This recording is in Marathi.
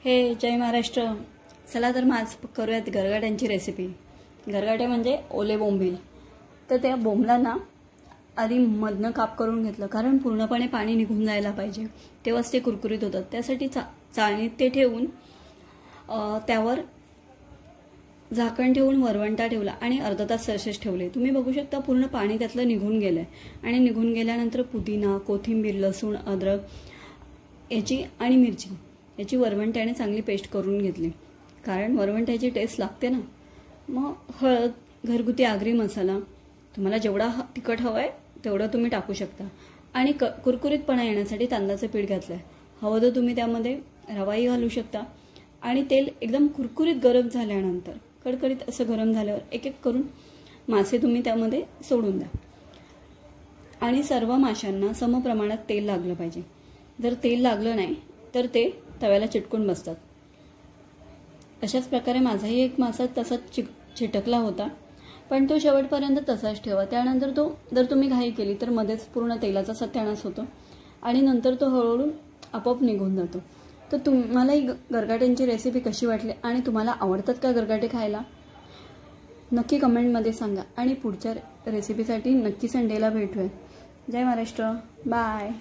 हे जय महाराष्ट्र। चला तर मग आज करूयात गरगाट्यांची रेसिपी। गरगाटे म्हणजे ओले बोंबील। तर त्या बोंबलांना आधी मधनं काप करून घेतलं, कारण पूर्णपणे पाणी निघून जायला पाहिजे, तेव्हाच ते कुरकुरीत होतात। त्यासाठी चाळणीत ते ठेवून त्यावर झाकण ठेवून वरवंटा ठेवला आणि अर्धा तास तसेच ठेवले। तुम्ही बघू शकता पूर्ण पाणी त्यातलं निघून गेलंय आणि निघून गेल्यानंतर पुदिना, कोथिंबीर, लसूण, अद्रक याची आणि मिरची याची वरवंट्याने चांगली पेस्ट करून घेतली, कारण वरवंट्याची टेस्ट लागते ना। मग हळद, घरगुती आगरी मसाला, तुम्हाला जेवढा तिखट हवंय तेवढं तुम्ही टाकू शकता आणि कुरकुरीतपणा येण्यासाठी तांदळाचं पीठ घातलंय। हवं तर तुम्ही त्यामध्ये रवाही घालू शकता आणि तेल एकदम कुरकुरीत गरम झाल्यानंतर, कडकडीत असं गरम झाल्यावर एक एक करून मासे तुम्ही त्यामध्ये सोडून द्या आणि सर्व माशांना समप्रमाणात तेल लागलं पाहिजे। जर तेल लागलं नाही तर ते तव्याला चिटकून बसतात। अशाच प्रकारे माझाही एक मासा तसाच चिटकला होता, पण तो शेवटपर्यंत तसाच ठेवा। त्यानंतर तो जर तुम्ही घाई केली तर मध्येच पूर्ण तेलाचा सत्यानाश होतो आणि नंतर तो हळूहळू आपोआप निघून जातो। तर तुम्हाला ही गरगाट्यांची रेसिपी कशी वाटली आणि तुम्हाला आवडतात का गरगाटे खायला, नक्की कमेंटमध्ये सांगा आणि पुढच्या रेसिपीसाठी नक्की संडेला भेटूया। जय महाराष्ट्र, बाय।